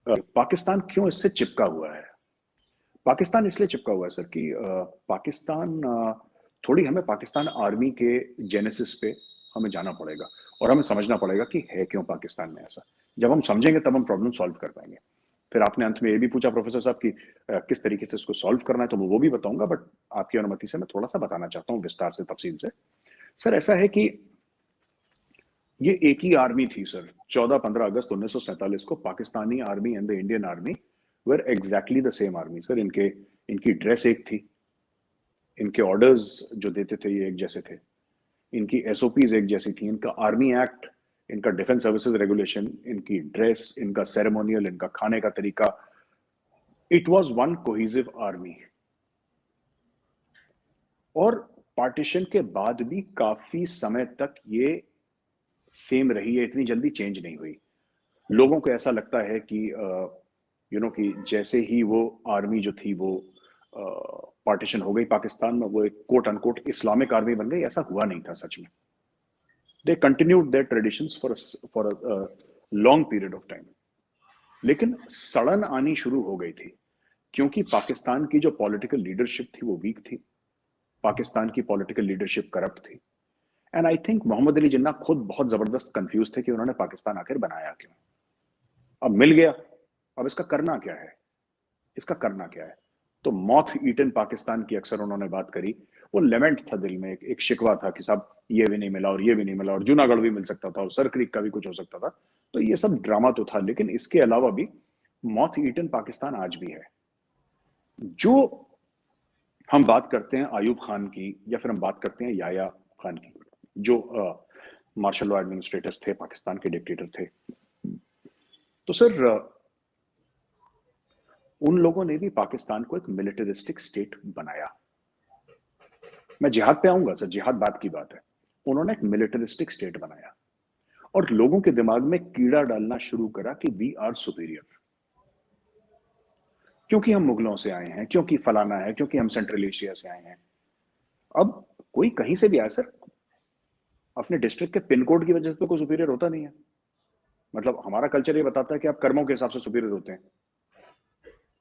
पाकिस्तान क्यों इससे चिपका हुआ है? पाकिस्तान इसलिए चिपका हुआ है सर कि पाकिस्तान थोड़ी हमें पाकिस्तान आर्मी के जेनेसिस पे हमें जाना पड़ेगा और हमें समझना पड़ेगा कि है क्यों पाकिस्तान में ऐसा। जब हम समझेंगे तब हम प्रॉब्लम सॉल्व कर पाएंगे। फिर आपने अंत में ये भी पूछा प्रोफेसर साहब कि किस तरीके से इसको सॉल्व करना है, तो मैं वो भी बताऊंगा, बट आपकी अनुमति से मैं थोड़ा सा बताना चाहता हूँ विस्तार से, तफसील से। सर ऐसा है कि ये एक ही आर्मी थी सर। 14-15 अगस्त 1947 को Pakistani army and the Indian army were exactly the same army sir. इनके इनकी ड्रेस एक थी, इनके ऑर्डर्स जो देते थे ये एक जैसे थे, इनकी एसओपीज एक जैसी थी, इनका आर्मी एक्ट, इनका डिफेंस सर्विसेज रेगुलेशन, इनकी ड्रेस, इनका सेरेमोनियल, इनका खाने का तरीका, इट वॉज वन कोहिजिव आर्मी। और पार्टीशन के बाद भी काफी समय तक ये सेम रही है, इतनी जल्दी चेंज नहीं हुई। लोगों को ऐसा लगता है कि कि जैसे ही वो आर्मी जो थी वो पार्टीशन हो गई पाकिस्तान में, वो एक कोट अनकोट इस्लामिक आर्मी बन गई। ऐसा हुआ नहीं था सच में। They continued their traditions for a long period of time. लेकिन सड़न आनी शुरू हो गई थी क्योंकि पाकिस्तान की जो पॉलिटिकल लीडरशिप थी वो वीक थी। पाकिस्तान की पॉलिटिकल लीडरशिप करप्ट थी। And I think Mohammad Ali Jinnah खुद बहुत जबरदस्त कंफ्यूज थे कि उन्होंने पाकिस्तान आखिर बनाया क्यों। अब मिल गया, अब इसका करना क्या है? इसका करना क्या है? तो मॉथ ईटन पाकिस्तान की अक्सर उन्होंने बात करी। वो लेमेंट था दिल में, एक शिकवा था कि साहब ये भी नहीं मिला और ये भी नहीं मिला और जूनागढ़ भी मिल सकता था और सर क्रीक का भी कुछ हो सकता था। तो ये सब ड्रामा तो था, लेकिन इसके अलावा भी मॉथ ईटन पाकिस्तान आज भी है। जो हम बात करते हैं आयूब खान की, या फिर हम बात करते हैं याया खान की, जो मार्शल लॉ एडमिनिस्ट्रेटर्स थे, पाकिस्तान के डिक्टेटर थे, तो सर उन लोगों ने भी पाकिस्तान को एक मिलिटरिस्टिक स्टेट बनाया। मैं जिहाद पे आऊंगा सर, जिहाद बात की बात है। उन्होंने एक मिलिटरिस्टिक स्टेट बनाया और लोगों के दिमाग में कीड़ा डालना शुरू करा कि वी आर सुपीरियर, क्योंकि हम मुगलों से आए हैं, क्योंकि फलाना है, क्योंकि हम सेंट्रल एशिया से आए हैं। अब कोई कहीं से भी आया सर, अपने डिस्ट्रिक्ट के पिन कोड की वजह से तो कोई सुपीरियर होता नहीं है। मतलब हमारा कल्चर ये बताता है कि आप कर्मों के हिसाब से सुपीरियर होते हैं।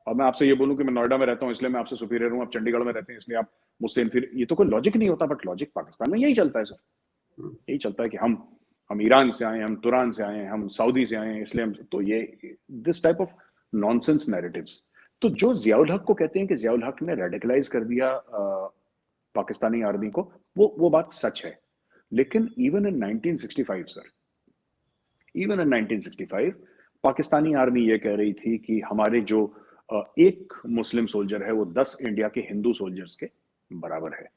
अब मैं आपसे ये बोलूं कि मैं नोएडा में रहता हूं इसलिए मैं आपसे सुपीरियर हूं, आप चंडीगढ़ में रहते हैं इसलिए आप मुझसे इनफीरियर, ये तो कोई लॉजिक नहीं होता। बट लॉजिक पाकिस्तान में यही चलता है सर। यही चलता है कि हम ईरान से आए हैं, हम तुरान से आए हैं, हम सऊदी से आए हैं, इसलिए हम, तो ये this type of nonsense narratives. तो जो जियाउल हक को कहते हैं कि जियाउल हक ने रेडिकलाइज कर दिया पाकिस्तानी आर्मी को, वो बात सच है। लेकिन even in 1965 sir, even in 1965 Pakistani army ये कह रही थी कि हमारे जो एक मुस्लिम सोल्जर है वो 10 इंडिया के हिंदू सोल्जर्स के बराबर है।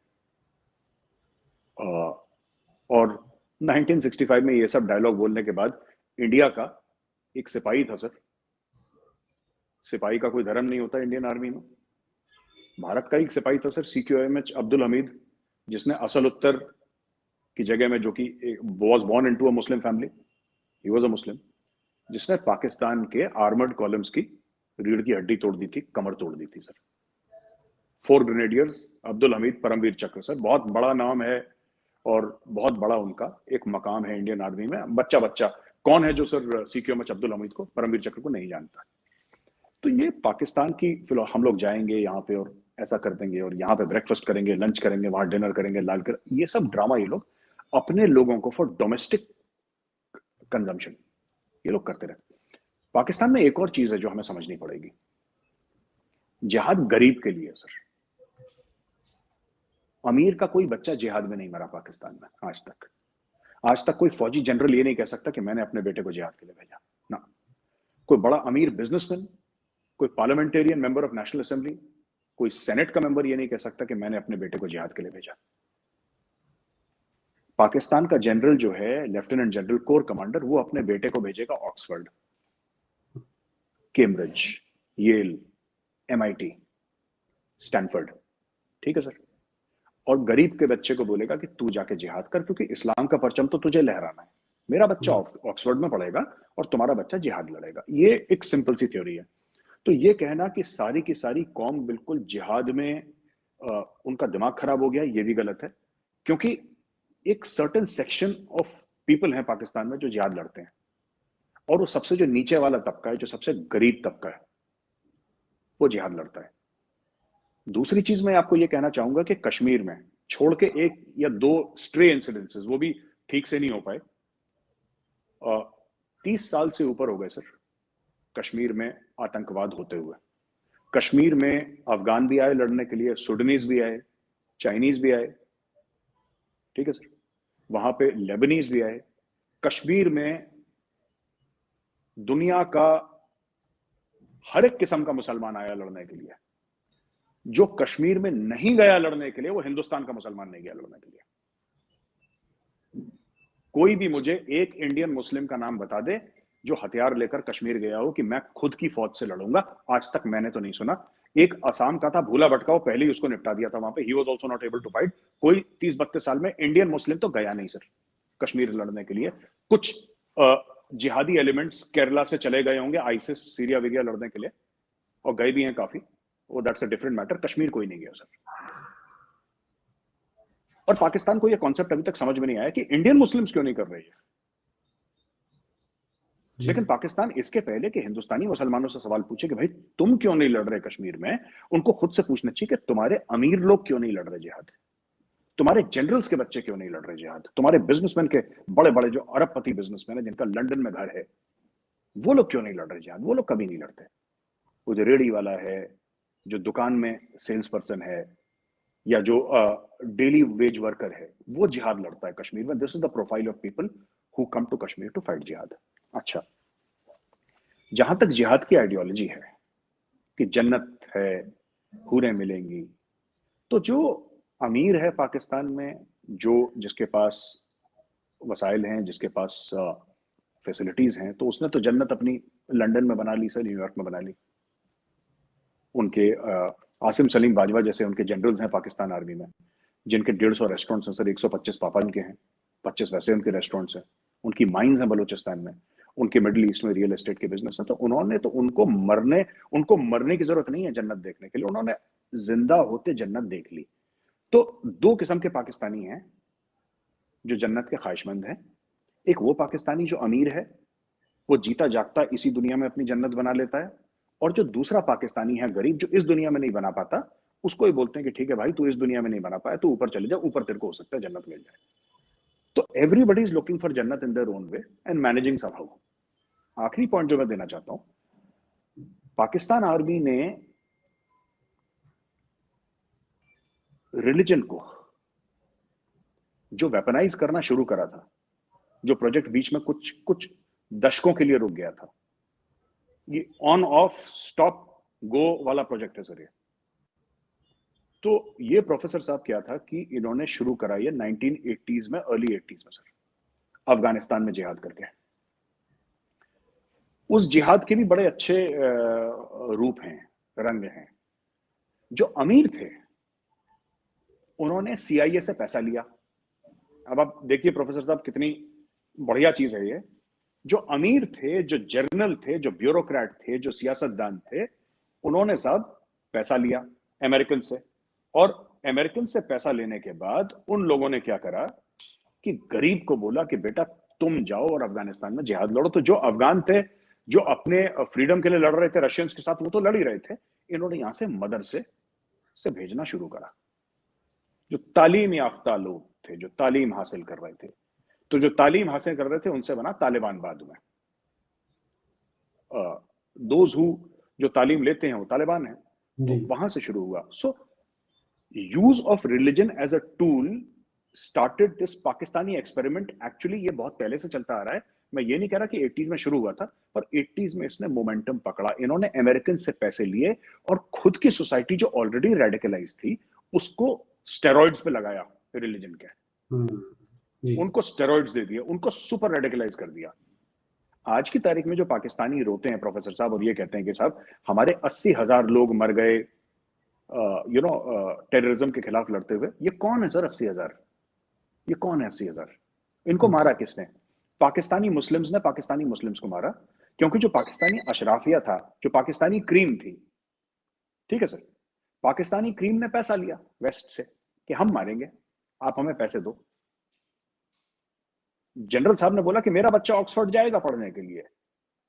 और 1965 में ये सब डायलॉग बोलने के बाद इंडिया का एक सिपाही था सर, सिपाही का कोई धर्म नहीं होता इंडियन आर्मी में। भारत का एक सिपाही था सर, CQMH अब्दुल हमीद, जिसने असल उत्तर की जगह में, जो कि was born into a Muslim family, he was a Muslim, जिसने पाकिस्तान के आर्मर्ड कॉलम्स की रीढ़ की हड्डी तोड़ दी थी, कमर तोड़ दी थी सर। 4 ग्रेनेडियर्स, अब्दुल हमीद परमवीर चक्र सर, बहुत बड़ा नाम है और बहुत बड़ा उनका एक मकाम है इंडियन आर्मी में। बच्चा बच्चा कौन है जो सर CQMH अब्दुल हमीद को, परमवीर चक्र को नहीं जानता? तो ये पाकिस्तान की फिलो, हम लोग जाएंगे यहाँ पे और ऐसा कर देंगे और यहाँ पे ब्रेकफास्ट करेंगे, लंच करेंगे, वहां डिनर करेंगे, लाल कर, ये सब ड्रामा ये लोग अपने लोगों को फॉर डोमेस्टिक कंजम्पशन ये लोग करते रहते। पाकिस्तान में एक और चीज है जो हमें समझनी पड़ेगी। जिहाद गरीब के लिए सर। अमीर का कोई बच्चा जिहाद में नहीं मरा पाकिस्तान में आज तक। आज तक कोई फौजी जनरल ये नहीं कह सकता कि मैंने अपने बेटे को जिहाद के लिए भेजा ना। कोई बड़ा अमीर बिजनेसमैन, कोई parliamentarian member of national assembly, कोई सेनेट का मेंबर ये नहीं कह सकता कि मैंने अपने बेटे को जिहाद के लिए भेजा। पाकिस्तान का जनरल जो है, लेफ्टिनेंट जनरल कोर कमांडर, वो अपने बेटे को भेजेगा Oxford, Cambridge, Yale, MIT, Stanford, ठीक है सर। और गरीब के बच्चे को बोलेगा कि तू जाके जिहाद कर, क्योंकि इस्लाम का परचम तो तुझे लहराना है। मेरा बच्चा ऑक्सफोर्ड में पढ़ेगा और तुम्हारा बच्चा जिहाद लड़ेगा। ये एक सिंपल सी थ्योरी है। तो ये कहना कि सारी की सारी कौम बिल्कुल जिहाद में उनका दिमाग खराब हो गया, ये भी गलत है। क्योंकि एक सर्टेन सेक्शन ऑफ पीपल है पाकिस्तान में जो जिहाद लड़ते हैं। और वो सबसे जो नीचे वाला तबका है, जो सबसे गरीब तबका है, वो जिहाद लड़ता है। दूसरी चीज मैं आपको ये कहना चाहूंगा कि कश्मीर में छोड़ के एक या दो स्ट्रे इंसिडेंसेस, वो भी ठीक से नहीं हो पाए, 30 साल से ऊपर हो गए सर कश्मीर में आतंकवाद होते हुए। कश्मीर में अफगान भी आए लड़ने के लिए, सुडनीज भी आए, चाइनीज भी आए, ठीक है सर, वहां पे लेबनीज भी आए। कश्मीर में दुनिया का हर एक किस्म का मुसलमान आया लड़ने के लिए। जो कश्मीर में नहीं गया लड़ने के लिए, वो हिंदुस्तान का मुसलमान नहीं गया लड़ने के लिए। कोई भी मुझे एक इंडियन मुस्लिम का नाम बता दे जो हथियार लेकर कश्मीर गया हो कि मैं खुद की फौज से लड़ूंगा, आज तक मैंने तो नहीं सुना। एक असम का था भूला भटका, वो पहले ही उसको निपटा दिया था वहां पे, he was also not able to fight. कोई 30-32 साल में इंडियन मुस्लिम तो गया नहीं सर कश्मीर लड़ने के लिए। कुछ जिहादी एलिमेंट्स केरला से चले गए होंगे आईसिस सीरिया वीरिया लड़ने के लिए, और गए भी हैं काफी, वो that's a different matter. Kashmir कोई नहीं गया सर। और पाकिस्तान को यह कॉन्सेप्ट अभी तक समझ में नहीं आया कि इंडियन मुस्लिम्स क्यों नहीं कर रहे हैं। लेकिन पाकिस्तान इसके पहले कि हिंदुस्तानी मुसलमानों से सवाल पूछे कि भाई तुम क्यों नहीं लड़ रहे कश्मीर में, उनको खुद से पूछना चाहिए कि तुम्हारे अमीर लोग क्यों नहीं लड़ रहे जिहाद, तुम्हारे जनरल्स के बच्चे क्यों नहीं लड़ रहे जिहाद, तुम्हारे बिजनेसमैन के बड़े बड़े जो अरबपति बिजनेसमैन है जिनका लंदन में घर है, वो लोग क्यों नहीं लड़ रहे जिहाद। वो लोग कभी नहीं लड़ते। वो जो रेडी वाला है, जो दुकान में सेल्स पर्सन है, या जो डेली वेज वर्कर है, वो जिहाद लड़ता है कश्मीर में। This is the profile of people who come to Kashmir to fight jihad. अच्छा, जहां तक जिहाद की आइडियोलॉजी है कि जन्नत है, हूरें मिलेंगी, तो जो अमीर है पाकिस्तान में, जो जिसके पास वसाइल हैं, जिसके पास फैसिलिटीज हैं, तो उसने तो जन्नत अपनी लंदन में बना ली सर, न्यूयॉर्क में बना ली। उनके आसिम सलीम बाजवा जैसे उनके जनरल्स हैं पाकिस्तान आर्मी में, जिनके 150 रेस्टोरेंट्स हैं सर, 125 पापा उनके हैं, 25 वैसे उनके रेस्टोरेंट्स हैं, उनकी माइंस हैं बलूचिस्तान में, उनके मिडिल ईस्ट में रियल एस्टेट के बिजनेस है। तो उन्होंने तो उनको मरने की जरूरत नहीं है जन्नत देखने के लिए, उन्होंने जिंदा होते जन्नत देख ली। तो दो किस्म के पाकिस्तानी हैं जो जन्नत के ख्वाहिशमंद हैं। एक वो पाकिस्तानी जो अमीर है, वो जीता जागता इसी दुनिया में अपनी जन्नत बना लेता है, और जो दूसरा पाकिस्तानी है गरीब, जो इस दुनिया में नहीं बना पाता, उसको ही बोलते हैं कि ठीक है भाई, तू इस दुनिया में नहीं बना पाया, तू ऊपर चले जा, ऊपर तेरे को हो सकता है जन्नत मिल जाए। तो एवरीबडी इज लुकिंग फॉर जन्नत in their own way and managing somehow. आखिरी पॉइंट जो मैं देना चाहता हूं, पाकिस्तान आर्मी ने रिलीजन को जो वेपनाइज करना शुरू करा था, जो प्रोजेक्ट बीच में कुछ कुछ दशकों के लिए रुक गया था, ये ऑन ऑफ स्टॉप गो वाला प्रोजेक्ट है सर ये। तो ये प्रोफेसर साहब क्या था कि इन्होंने शुरू करा ये 1980s में, अर्ली 80s में सर, अफगानिस्तान में जिहाद करके। उस जिहाद के भी बड़े अच्छे रूप हैं, रंग हैं। जो अमीर थे उन्होंने CIA से पैसा लिया। अब आप देखिए प्रोफेसर साहब, कितनी बढ़िया चीज है ये। जो अमीर थे, जो जर्नल थे, जो ब्यूरोक्रेट थे, जो सियासतदान थे, उन्होंने साहब पैसा लिया अमेरिकन से, और अमेरिकन से पैसा लेने के बाद उन लोगों ने क्या करा कि गरीब को बोला कि बेटा तुम जाओ और अफगानिस्तान में जिहाद लड़ो। तो जो अफगान थे, जो अपने फ्रीडम के लिए लड़ रहे थे रशियंस के साथ, वो तो लड़ ही रहे थे, इन्होंने यहां से मदरसे से भेजना शुरू करा। जो तालीम याफ्ता लोग थे, जो तालीम हासिल कर रहे थे, तो जो तालीम हासिल कर रहे थे उनसे बना तालिबान बाद में। दोज हु जो तालीम लेते हैं वो तालिबान है, तो वहां से शुरू हुआ। So use of religion as a tool started this Pakistani experiment. Actually ये बहुत पहले से चलता आ रहा है, मैं ये नहीं कह रहा कि 80s में शुरू हुआ था, पर 80s में इसने मोमेंटम पकड़ा। इन्होंने अमेरिकन से पैसे लिए और खुद की सोसाइटी जो ऑलरेडी रेडिकलाइज थी उसको स्टेरॉइड्स पे लगाया रिलीजन के, उनको स्टेरॉइड्स दे दिए, उनको सुपर रेडिकलाइज कर दिया। आज की तारीख में जो पाकिस्तानी रोते हैं प्रोफेसर साहब और ये कहते हैं कि साहब हमारे 80,000 लोग मर गए टेररिज्म के खिलाफ लड़ते हुए, ये कौन है सर 80,000? ये कौन है 80,000? इनको मारा किसने? पाकिस्तानी मुस्लिम्स ने पाकिस्तानी मुस्लिम्स को मारा, क्योंकि जो पाकिस्तानी अशराफिया था, जो पाकिस्तानी क्रीम थी, ठीक है सर, पाकिस्तानी क्रीम ने पैसा लिया वेस्ट से कि हम मारेंगे, आप हमें पैसे दो। जनरल साहब ने बोला कि मेरा बच्चा ऑक्सफोर्ड जाएगा पढ़ने के लिए,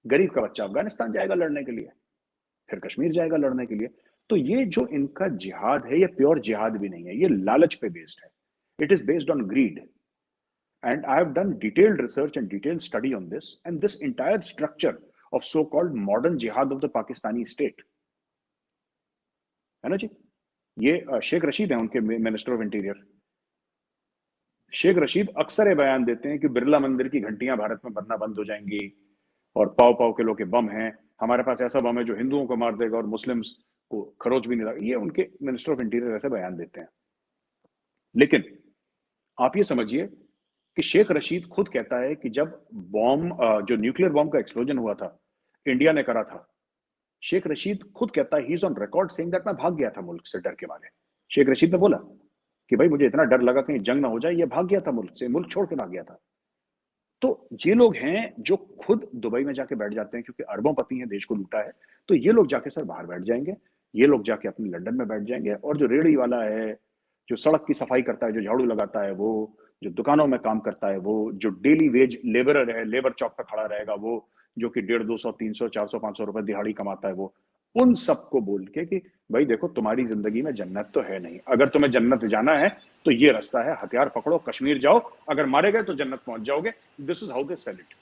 गरीब का बच्चा अफगानिस्तान जाएगा लड़ने के लिए, फिर कश्मीर जाएगा लड़ने के लिए। तो ये जो इनका जिहाद है, ये प्योर जिहाद भी नहीं है, ये लालच पे बेस्ड है। It is based on greed. And I have done detailed research and detailed study on this, and this entire structure of so-called modern jihad of the Pakistani state, है ना जी? ये शेख रशीद है उनके minister of interior. Sheikh Rashid अक्सर ये बयान देते हैं कि बिरला मंदिर की घंटियां भारत में बनना बंद हो जाएंगी और पाव पाव किलो के बम हैं, हमारे पास ऐसा बम है जो हिंदुओं को मार देगा और मुस्लिम्स को खरोच भी नहीं लगेगा। ये उनके मिनिस्टर ऑफ इंटीरियर ऐसे बयान देते हैं। लेकिन आप ये समझिए कि शेख रशीद खुद कहता है कि जब बॉम्ब, जो न्यूक्लियर बॉम्ब का एक्सप्लोजन हुआ था, इंडिया ने करा था, शेख रशीद खुद कहता है, he is on record saying that मैं भाग गया था मुल्क से डर के मारे। शेख रशीद ने बोला कि भाई मुझे इतना डर लगा कहीं जंग ना हो जाए, ये भाग गया था मुल्क से, मुल्क छोड़ के भाग गया था। तो ये लोग हैं जो खुद दुबई में जाके बैठ जाते हैं क्योंकि अरबों पति हैं, देश को लूटा है, तो ये लोग जाके सर बाहर बैठ जाएंगे, ये लोग जाके अपने लंदन में बैठ जाएंगे, और जो रेहड़ी वाला है, जो सड़क की सफाई करता है, जो झाड़ू लगाता है, वो जो दुकानों में काम करता है, वो जो डेली वेज लेबरर है, लेबर चौक पर खड़ा रहेगा, वो जो कि 150, 200, 300, 400, 500 रुपए दिहाड़ी कमाता है, वो उन सबको बोल के कि भाई देखो तुम्हारी जिंदगी में जन्नत तो है नहीं, अगर तुम्हें जन्नत जाना है तो ये रास्ता है, हथियार पकड़ो, कश्मीर जाओ, अगर मारे गए तो जन्नत पहुंच जाओगे। This is how they sell it.